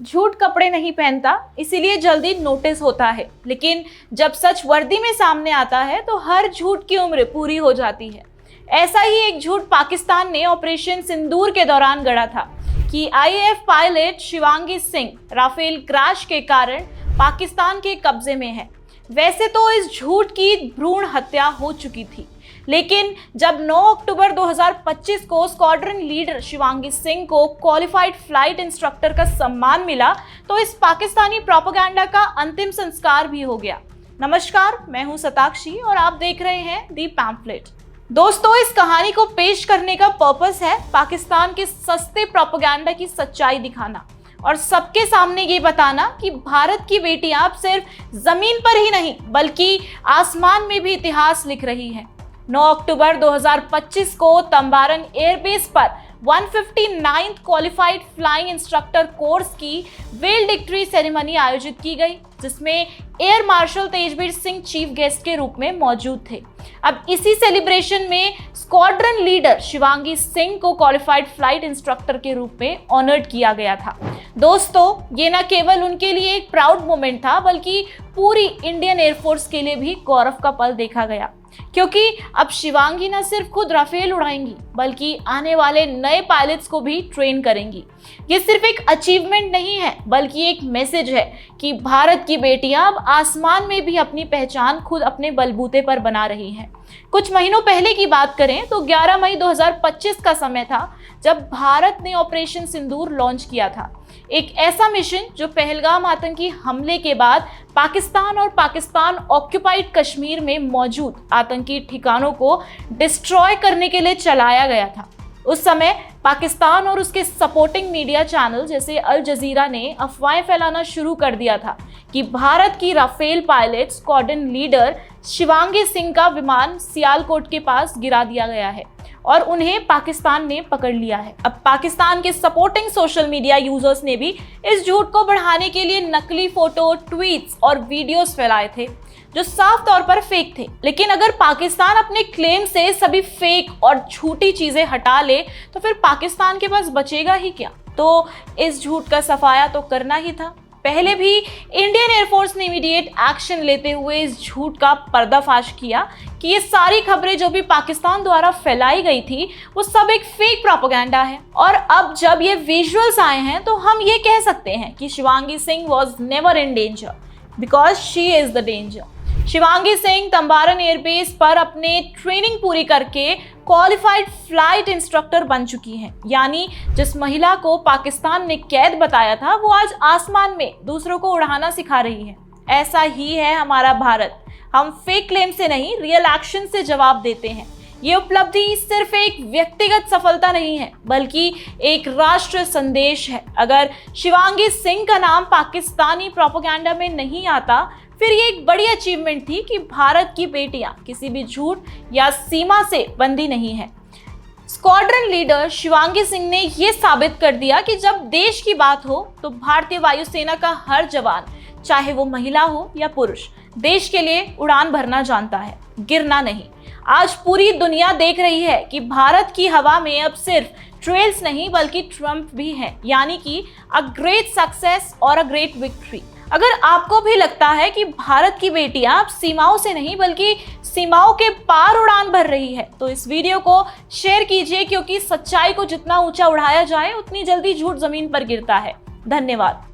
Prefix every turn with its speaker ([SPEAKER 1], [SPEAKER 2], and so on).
[SPEAKER 1] झूठ कपड़े नहीं पहनता, इसीलिए जल्दी नोटिस होता है, लेकिन जब सच वर्दी में सामने आता है तो हर झूठ की उम्र पूरी हो जाती है। ऐसा ही एक झूठ पाकिस्तान ने ऑपरेशन सिंदूर के दौरान गढ़ा था कि IAF pilot Shivangi Singh Rafale crash के कारण पाकिस्तान के कब्जे में है। वैसे तो इस झूठ की भ्रूण हत्या हो चुकी थी, लेकिन जब 9 अक्टूबर 2025 को स्क्वाड्रन लीडर शिवांगी सिंह को क्वालिफाइड फ्लाइट इंस्ट्रक्टर का सम्मान मिला तो इस पाकिस्तानी प्रोपेगेंडा का अंतिम संस्कार भी हो गया। नमस्कार, मैं हूं सताक्षी और आप देख रहे हैं दी पैम्फलेट। दोस्तों, इस कहानी को पेश करने का पर्पस है पाकिस्तान के सस्ते प्रोपेगेंडा की सच्चाई दिखाना और सबके सामने ये बताना कि भारत की बेटियां अब सिर्फ जमीन पर ही नहीं बल्कि आसमान में भी इतिहास लिख रही हैं। 9 अक्टूबर 2025 को तंबारंग एयरबेस पर 159th qualified flying instructor course की वेलडिक्टरी सेरेमनी आयोजित की गई, जिसमें air marshal Tejveer Singh chief guest के रूप में मौजूद थे। अब इसी सेलिब्रेशन में स्क्वाड्रन लीडर शिवांगी सिंह को क्वालिफाइड फ्लाइट इंस्ट्रक्टर के रूप में ऑनर्ड किया गया था। दोस्तों, ये न केवल उनके लिए एक प्राउड मोमेंट था बल्कि पूरी इंडियन एयरफोर्स के लिए भी गौरव का पल देखा गया, क्योंकि अब शिवांगी न सिर्फ खुद राफेल उड़ाएंगी बल्कि आने वाले नए पायलट्स को भी ट्रेन करेंगी। ये सिर्फ एक अचीवमेंट नहीं है बल्कि एक मैसेज है कि भारत की बेटियां अब आसमान में भी अपनी पहचान खुद अपने बलबूते पर बना रही हैं। कुछ महीनों पहले की बात करें तो 11 मई 2025 का समय था जब भारत ने ऑपरेशन सिंदूर लॉन्च किया था। एक ऐसा मिशन जो पहलगाम आतंकी हमले के बाद पाकिस्तान और पाकिस्तान ऑक्युपाइड कश्मीर में मौजूद आतंकी ठिकानों को डिस्ट्रॉय करने के लिए चलाया गया था। उस समय पाकिस्तान और उसके सपोर्टिंग मीडिया चैनल जैसे अल जजीरा ने अफवाहें फैलाना शुरू कर दिया था कि भारत की Rafale pilot squadron leader Shivangi Singh का विमान सियालकोट के पास गिरा दिया गया है और उन्हें पाकिस्तान ने पकड़ लिया है। अब पाकिस्तान के सपोर्टिंग सोशल मीडिया यूजर्स ने भी इस झूठ को बढ़ाने के लिए नकली फोटो, ट्वीट्स और वीडियोस फैलाए थे जो साफ तौर पर फेक थे। लेकिन अगर पाकिस्तान अपने क्लेम से सभी फेक और झूठी चीजें हटा ले तो फिर पाकिस्तान के पास बचेगा ही क्या? तो इस झूठ का सफाया तो करना ही था। पहले भी इंडियन एयरफोर्स ने इमीडिएट एक्शन लेते हुए इस झूठ का पर्दाफाश किया कि ये सारी खबरें जो भी पाकिस्तान द्वारा फैलाई गई थी वो सब एक फेक प्रोपेगेंडा है। और अब जब ये विजुअल्स आए हैं तो हम ये कह सकते हैं कि Shivangi Singh was never in danger because she is the danger. Shivangi Singh तंबारंग एयरबेस पर अपने ट्रेनिंग पूरी करके क्वालिफाइड फ्लाइट इंस्ट्रक्टर बन चुकी हैं, यानी जिस महिला को पाकिस्तान ने कैद बताया था वो आज आसमान में दूसरों को उड़ाना सिखा रही है। ऐसा ही है हमारा भारत। हम फेक क्लेम से नहीं, रियल एक्शन से जवाब देते हैं। ये उपलब्धि सिर्फ एक व्यक्तिगत सफलता नहीं है बल्कि एक राष्ट्र संदेश है। अगर शिवांगी सिंह का नाम पाकिस्तानी प्रोपेगेंडा में नहीं आता फिर ये एक बड़ी अचीवमेंट थी कि भारत की बेटियां किसी भी झूठ या सीमा से बंधी नहीं है। स्क्वाड्रन लीडर शिवांगी सिंह ने यह साबित कर दिया कि जब देश की बात हो तो भारतीय वायुसेना का हर जवान, चाहे वो महिला हो या पुरुष, देश के लिए उड़ान भरना जानता है, गिरना नहीं। आज पूरी दुनिया देख रही है कि भारत की हवा में अब सिर्फ ट्रेल्स नहीं बल्कि ट्रम्प भी हैं, यानी कि अ ग्रेट सक्सेस और अ ग्रेट विक्ट्री। अगर आपको भी लगता है कि भारत की बेटियां अब सीमाओं से नहीं बल्कि सीमाओं के पार उड़ान भर रही है तो इस वीडियो को शेयर कीजिए, क्योंकि सच्चाई को जितना ऊंचा उड़ाया जाए उतनी जल्दी झूठ जमीन पर गिरता है। धन्यवाद।